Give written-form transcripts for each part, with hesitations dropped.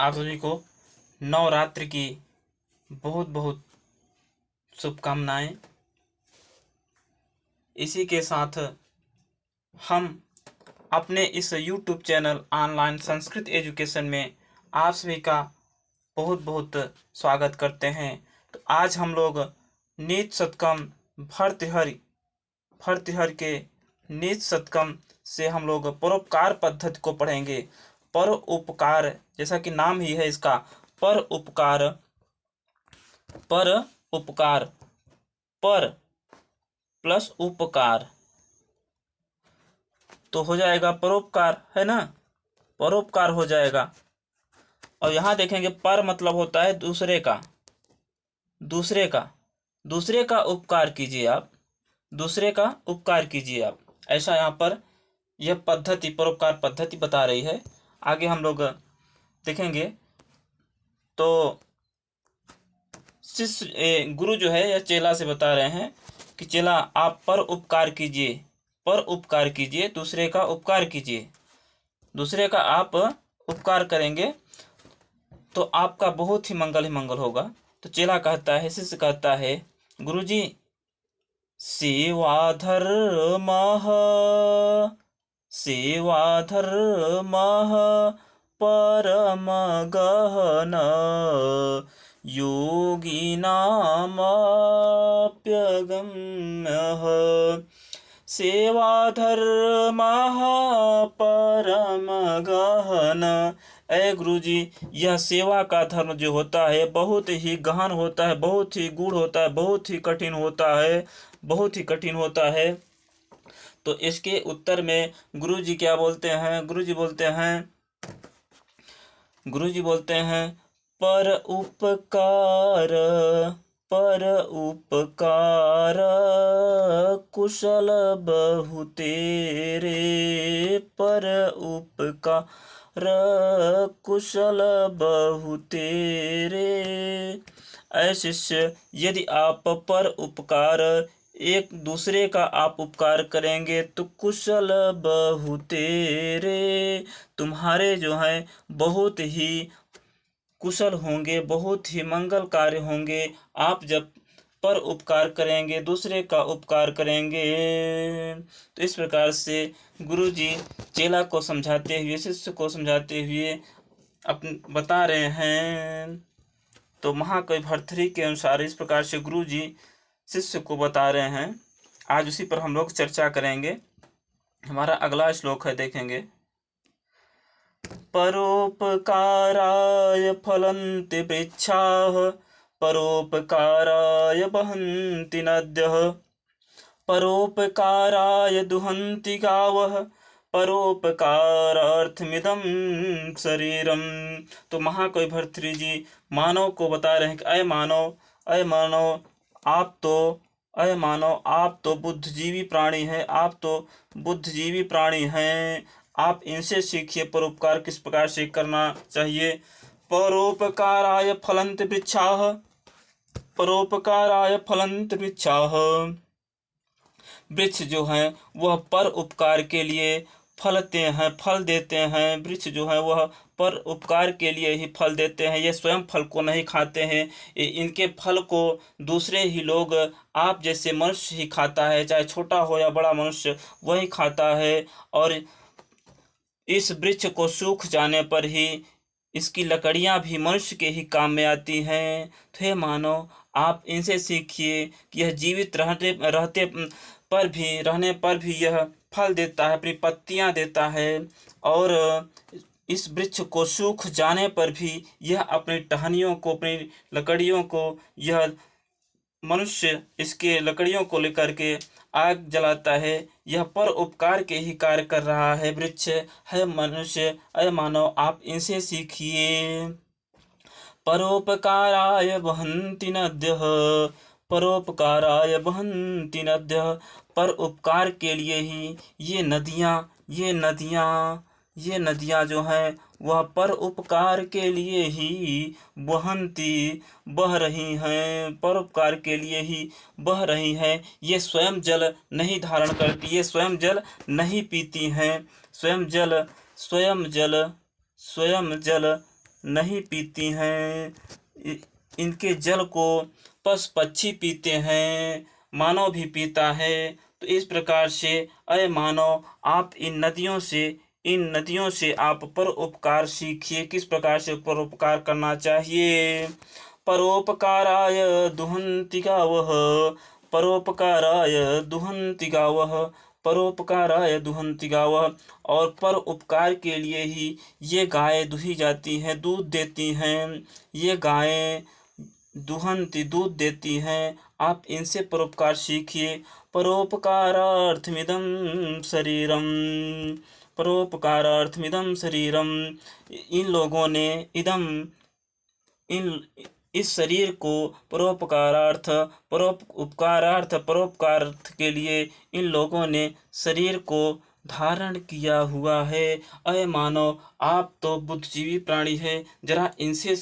आप सभी को नवरात्र की बहुत बहुत शुभकामनाएं। इसी के साथ हम अपने इस YouTube channel online Sanskrit education में आप सभी का बहुत बहुत स्वागत करते हैं। तो आज हम लोग नीच शतकम भर्तृहरि के नीच शतकम से हम लोग परोपकार पद्धति को पढ़ेंगे। परोपकार, जैसा कि नाम ही है इसका, परोपकार। परोपकार, पर प्लस उपकार तो हो जाएगा परोपकार, है ना। परोपकार हो जाएगा। और यहाँ देखेंगे पर मतलब होता है दूसरे का, दूसरे का उपकार कीजिए आप, दूसरे का उपकार कीजिए आप, ऐसा यहाँ पर यह पद्धति, परोपकार पद्धति बता रही है। आगे हम लोग देखेंगे तो शिष्य गुरु जो है यह चेला से बता रहे हैं कि चेला आप पर उपकार कीजिए, पर उपकार कीजिए, दूसरे का उपकार कीजिए। दूसरे का आप उपकार करेंगे तो आपका बहुत ही मंगल होगा। तो चेला कहता है, शिष्य कहता है, गुरुजी सेवा धर्मः परम गहन योगिनामप्यगम्यः। सेवा धर्मः परम गहन। अय गुरुजी, यह सेवा का धर्म जो होता है बहुत ही गहन होता है, बहुत ही गूढ़ होता है, बहुत ही कठिन होता है, बहुत ही कठिन होता है। तो इसके उत्तर में गुरुजी क्या बोलते हैं? गुरुजी बोलते हैं पर उपकार कुशल बहु तेरे, पर उपकार कुशल बहु तेरे। ऐ शिष्य, यदि आप पर उपकार, एक दूसरे का आप उपकार करेंगे तो कुशल बहु तेरे, तुम्हारे जो हैं बहुत ही कुशल होंगे, बहुत ही मंगल कार्य होंगे। आप जब पर उपकार करेंगे, दूसरे का उपकार करेंगे। तो इस प्रकार से गुरुजी चेला को समझाते हुए, शिष्य को समझाते हुए बता रहे हैं। तो महाकवि भर्तृहरि के अनुसार इस प्रकार से गुरुजी शिष्य को बता रहे हैं। आज उसी पर हम लोग चर्चा करेंगे। हमारा अगला श्लोक है, देखेंगे। परोपकाराय फलन्ति वृक्षाः, परोपकाराय वहन्ति नद्यः, परोपकाराय दुहन्ति गावः, परोपकारार्थमिदं शरीरम। तो महाकवि भर्तृहरि जी मानव को बता रहे हैं कि अय मानव, आप तो बुद्धिजीवी प्राणी हैं, आप तो बुद्धिजीवी प्राणी हैं। आप इनसे सीखिए परोपकार किस प्रकार से करना चाहिए। परोपकाराय फलन्ति वृक्षाः, परोपकाराय फलन्ति वृक्षाः। वृक्ष जो हैं वह पर उपकार के लिए फलते हैं, फल देते हैं। वृक्ष जो है वह पर उपकार के लिए ही फल देते हैं। ये स्वयं फल को नहीं खाते हैं, इनके फल को दूसरे ही लोग, आप जैसे मनुष्य ही खाता है, चाहे छोटा हो या बड़ा मनुष्य वही खाता है। और इस वृक्ष को सूख जाने पर ही इसकी लकड़ियां भी मनुष्य के ही काम में आती हैं। तो हे मानव, आप इनसे सीखिए कि यह जीवित रहने पर भी यह फल देता है, अपनी पत्तियां देता है। और इस वृक्ष को सूख जाने पर भी यह अपनी टहनियों को, अपनी लकड़ियों को, यह मनुष्य इसके लकड़ियों को लेकर के आग जलाता है। यह पर उपकार के ही कार्य कर रहा है वृक्ष। है मनुष्य, अय मानव, आप इनसे सीखिए। परोपकाराय वहन्ति नद्यः, परोपकाराय वहन्ति नद्यः। पर उपकार के लिए ही ये नदियाँ जो हैं वह पर उपकार के लिए ही बह रही हैं, परोपकार के लिए ही बह रही हैं। ये स्वयं जल नहीं धारण करती, ये स्वयं जल नहीं पीती हैं। स्वयं जल नहीं पीती हैं। इनके जल को पशु पक्षी पीते हैं, मानव भी पीता है। तो इस प्रकार से अय मानव, आप इन नदियों से आप परोपकार सीखिए। किस प्रकार से परोपकार करना चाहिए? परोपकाराय दुहन्ति गावः, परोपकाराय दुहन्ति गावः, परोपकाराय दुहन्ति गावः। और पर उपकार के लिए ही ये गायें दुही जाती हैं, दूध देती हैं। ये गायें दुहन्ति, दूध देती हैं। आप इनसे परोपकार सीखिए। परोपकारार्थमिदं शरीरम, परोपकारार्थमिदं शरीरम। इन लोगों ने इन इस शरीर को परोपकार के लिए इन लोगों ने शरीर को धारण किया हुआ है। अय मानव, आप तो बुद्धिजीवी प्राणी है, जरा इनसे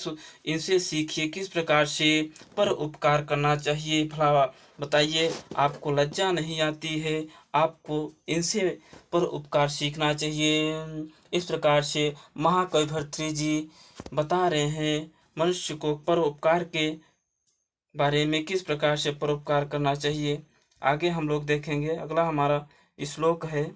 सीखिए किस प्रकार से पर उपकार करना चाहिए। भला बताइए, आपको लज्जा नहीं आती है? आपको इनसे पर उपकार सीखना चाहिए। इस प्रकार से महाकवि भर्तृहरि जी बता रहे हैं मनुष्य को परोपकार के बारे में, किस प्रकार से परोपकार करना चाहिए। आगे हम लोग देखेंगे। अगला हमारा श्लोक है,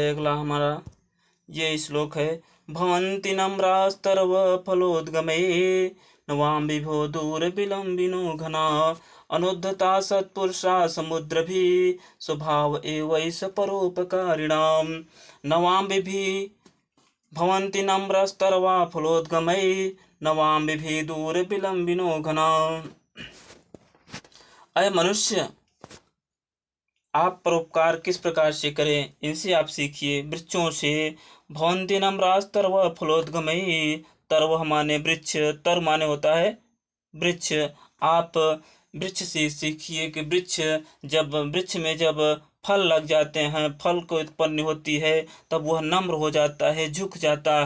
अगला हमारा ये श्लोक है। भवन्ति नम्रास्तर्व फलोद्गमे, नवां विभो दूर विलम्बिनो घना, अनुद्धता सत्पुरुषा समुद्रभि, स्वभाव एवैष परोपकारिणाम। नवां विभि भवन्ति नम्रस्तर्वा फलोद्गमै, नवां विभि दूर विलम्बिनो घना। अय मनुष्य, आप परोपकार किस प्रकार से करें, इनसे आप सीखिए। वृक्षों से, भवन्ति नम्रास्तर्व फलोद्गमै, तरव माने वृक्ष, तर माने होता है वृक्ष। आप वृक्ष से सीखिए कि वृक्ष में जब फल लग जाते हैं, फल को उत्पन्न होती है, तब वह नम्र हो जाता है, झुक जाता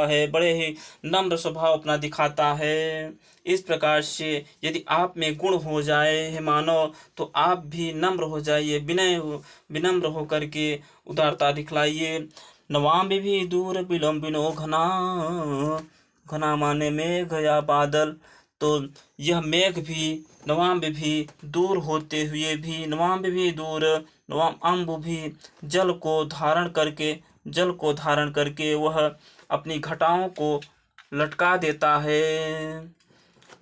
है, बड़े ही नम्र स्वभाव अपना दिखाता है। इस प्रकार से यदि आप में गुण हो जाए है मानव, तो आप भी नम्र हो जाइए, विनम्र होकर के उदारता दिखलाइए। नवां विभि दूर विलम्बिनो घना, घना माने मेघ या बादल। तो यह मेघ भी नवां विभि दूर होते हुए भी, नवां विभि दूर, नवां अम्बु भी जल को धारण करके वह अपनी घटाओं को लटका देता है।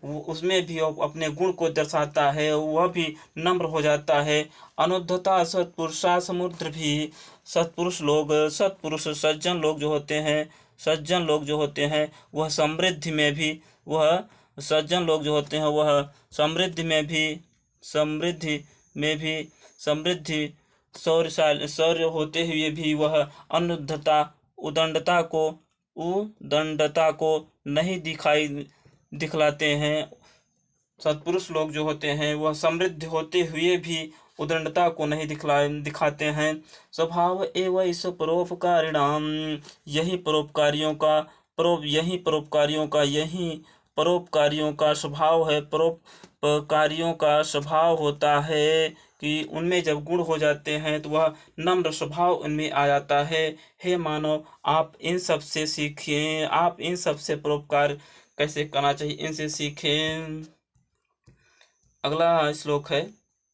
उसमें भी अपने गुण को दर्शाता है, वह भी नम्र हो जाता है। अनुद्धता सत्पुरुषा समुद्र भी, सत्पुरुष सज्जन लोग जो होते हैं वह समृद्धि में भी, शौर्य होते हुए भी वह उदंडता को नहीं दिखलाते हैं। सत्पुरुष लोग जो होते हैं वह समृद्ध होते हुए भी उदंडता को नहीं दिखाते हैं। स्वभाव एवैष परोपकारिणाम, यही परोपकारियों का स्वभाव है। परोपकारियों का स्वभाव होता है कि उनमें जब गुण हो जाते हैं तो वह नम्र स्वभाव उनमें आ जाता है। हे मानव, आप इन सब से सीखें, आप इन सब से परोपकार कैसे करना चाहिए, इनसे सीखें। अगला श्लोक है,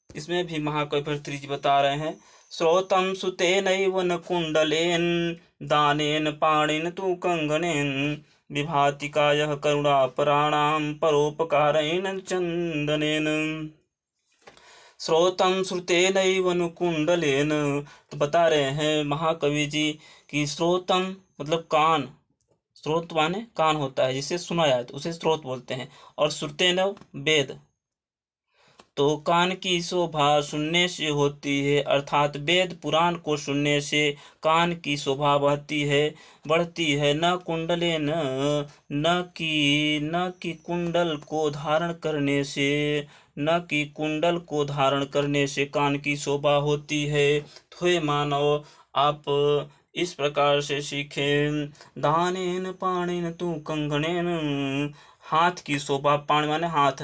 इसमें भी महाकवि भर्तृहरि जी बता रहे हैं। श्रोतं सुतेनैव न कुण्डलेन, दानेन पाणिन तु कंगनेन, विभाति कायः करुणापराणां, परोपकारेण चन्दनेन। श्रोतं श्रुतेनैव न कुण्डलेन, तो बता रहे हैं महाकवि जी कि श्रोतं मतलब कान, स्रोत माने कान होता है, जिसे सुना जाए तो उसे स्रोत बोलते हैं। और श्रुतेन वेद, तो कान की शोभा सुनने से होती है, अर्थात वेद पुराण को सुनने से कान की शोभा बढ़ती है। न कुंडलेन, न कि कुंडल को धारण करने से कान की शोभा होती है। तो हे मानव, आप इस प्रकार से सीखें। दानेन पाणिन तु कंगनेन, हाथ की शोभा, पाण माने हाथ,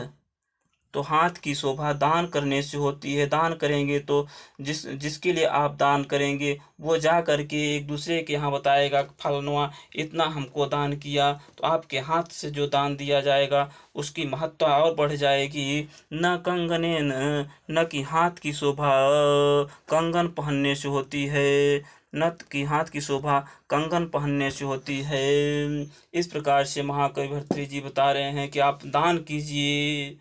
तो हाथ की शोभा दान करने से होती है। दान करेंगे तो जिसके लिए आप दान करेंगे वो जा करके एक दूसरे के यहाँ बताएगा, फलनुआ इतना हमको दान किया। तो आपके हाथ से जो दान दिया जाएगा उसकी महत्ता और बढ़ जाएगी। न कंगने न कि हाथ की शोभा कंगन पहनने से होती है, नत की हाथ की शोभा कंगन पहनने से होती है। इस प्रकार से महाकवि भर्तृहरि जी बता रहे हैं कि आप दान कीजिए।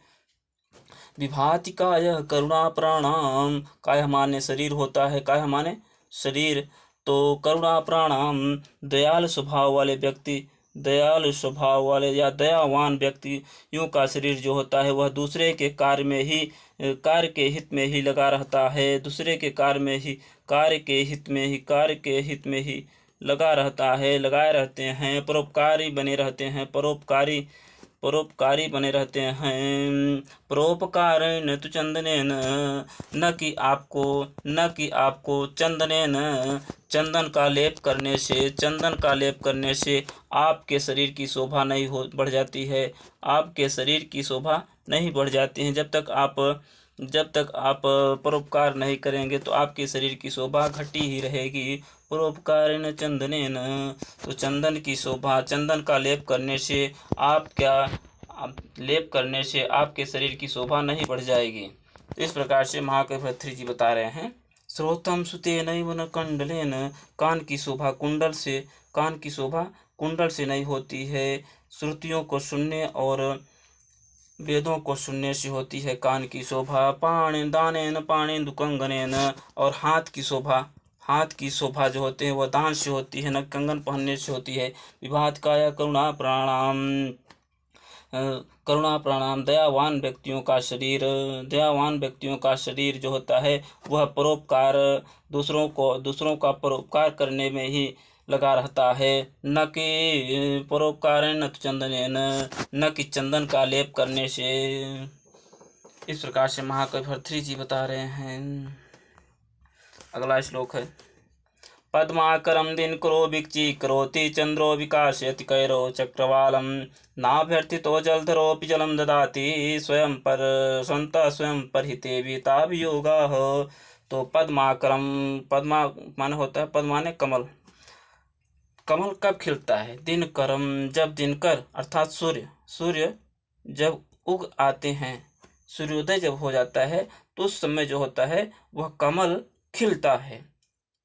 विभाति काय करुणा प्राणाम, काय माने शरीर होता है, काय माने शरीर, तो करुणा प्राणाम दयाल स्वभाव वाले व्यक्ति, दयालु स्वभाव वाले या दयावान व्यक्तियों का शरीर जो होता है वह दूसरे के कार्य में ही, कार्य के हित में ही लगा रहता है। दूसरे के कार्य में ही, कार्य के हित में ही, कार्य के हित में ही लगा रहता है, लगाए रहते हैं, परोपकारी बने रहते हैं, परोपकारी परोपकारी बने रहते हैं। परोपकारेण तु चंदनेन, न कि आपको चंदनेन चंदन का लेप करने से, चंदन का लेप करने से आपके शरीर की शोभा नहीं हो बढ़ जाती है, आपके शरीर की शोभा नहीं बढ़ जाती है। जब तक आप परोपकार नहीं करेंगे तो आपके शरीर की शोभा घटी ही रहेगी। परोपकारेण चंदनेन, तो चंदन की शोभा, चंदन का लेप करने से लेप करने से आपके शरीर की शोभा नहीं बढ़ जाएगी। तो इस प्रकार से महाकवि भर्तृहरि जी बता रहे हैं। श्रोतम सुतेनैव न कंडलेन, कान की शोभा कुंडल से, कान की शोभा कुंडल से नहीं होती है। श्रुतियों को सुनने और वेदों को सुनने से होती है कान की शोभा। पाणि दानेन पाणेन्दु कंगनेन, और हाथ की शोभा जो होते हैं वह दान से होती है, न कंगन पहनने से होती है। विभात काया करुणा प्राणाम, करुणा प्राणाम दयावान व्यक्तियों का शरीर, दयावान व्यक्तियों का शरीर जो होता है वह परोपकार, दूसरों का परोपकार करने में ही लगा रहता है। न कि परोपकारेण चंदनेन, न कि चंदन का लेप करने से। इस प्रकार से महाकवि भर्तृहरि जी बता रहे हैं। अगला श्लोक है। पद्माकरम दिनकरो विचीकरोति चंद्रो विकासयति कैरो चक्रवालम, नाभ्यर्थितो जलधरोऽपि जलं ददाति स्वयं परहिते वीताभियोगाः। तो पद्माकरम, पद्मा माने होता है, पद्मा माने कमल, कमल कब खिलता है? दिनकरम, जब दिनकर अर्थात सूर्य जब उग आते हैं, सूर्योदय जब हो जाता है तो उस समय जो होता है वह कमल खिलता है।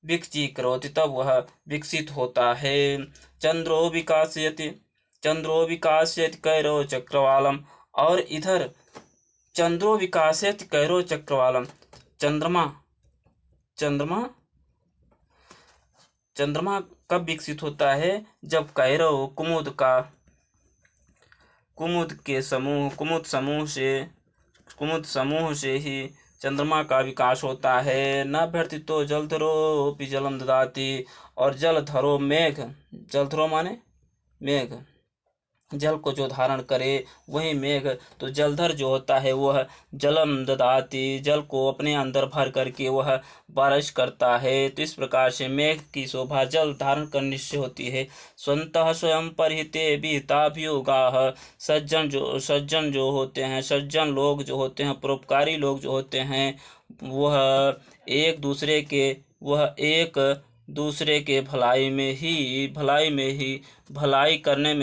विचीकरोति, तब वह विकसित होता है। चंद्रो विकासयति कैरो चक्रवालम, और इधर चंद्रो विकासयति कैरो चक्रवालम, चंद्रमा कब विकसित होता है? जब कैरव कुमुद समूह से ही चंद्रमा का विकास होता है। नाभ्यर्थितो जलधरोऽपि जलं ददाति, और जलधरो जलधरो माने मेघ, जल को जो धारण करे वही मेघ। तो जलधर जो होता है वह जलम ददाति, जल को अपने अंदर भर करके वह बारिश करता है। तो इस प्रकार से मेघ की शोभा जल धारण करने से होती है। स्वन्तः स्वयं परहिते विहिताभियोगाः, सज्जन जो होते हैं, सज्जन लोग जो होते हैं, परोपकारी लोग जो होते हैं, वह एक दूसरे के भलाई करने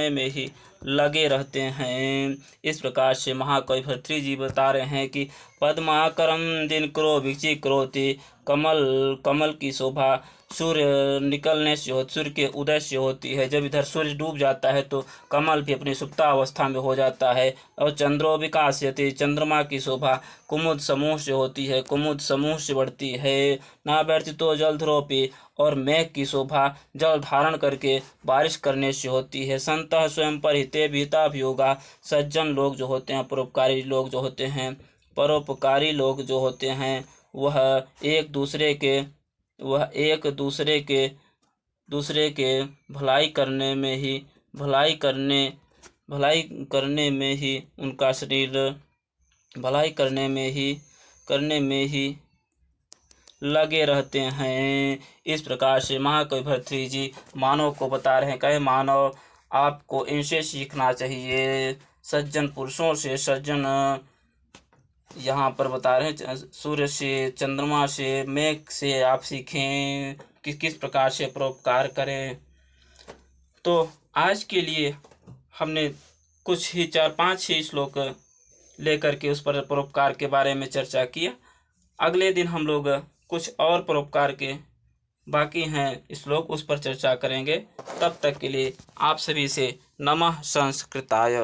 में ही लगे रहते हैं। इस प्रकार से महाकवि भर्तृहरि जी बता रहे हैं कि पद्माकरम दिनकरो विचीकरोति, कमल की शोभा सूर्य निकलने से सूर्य के उदय से होती है। जब इधर सूर्य डूब जाता है तो कमल भी अपनी सुप्ता अवस्था में हो जाता है। और चंद्रो विकासयति, चंद्रमा की शोभा कुमुद समूह से होती है, कुमुद समूह से बढ़ती है। नाभ्यर्थितो जलधरोऽपि, और मेघ की शोभा जल धारण करके बारिश करने से होती है। संतः स्वयं परहिते विहिताभियोगा, सज्जन लोग जो होते हैं, परोपकारी लोग जो होते हैं वह एक दूसरे के भलाई करने में ही उनका शरीर भलाई करने में ही लगे रहते हैं। इस प्रकार से महाकवि भर्तृहरि जी मानव को बता रहे हैं। कहे मानव, आपको इनसे सीखना चाहिए। सज्जन पुरुषों से, सज्जन यहाँ पर बता रहे हैं सूर्य से, चंद्रमा से, मेघ से आप सीखें कि किस प्रकार से परोपकार करें। तो आज के लिए हमने कुछ ही 4-5 ही श्लोक लेकर के उस पर परोपकार के बारे में चर्चा किया। अगले दिन हम लोग कुछ और परोपकार के बाकी हैं श्लोक उस पर चर्चा करेंगे। तब तक के लिए आप सभी से नमः संस्कृताय।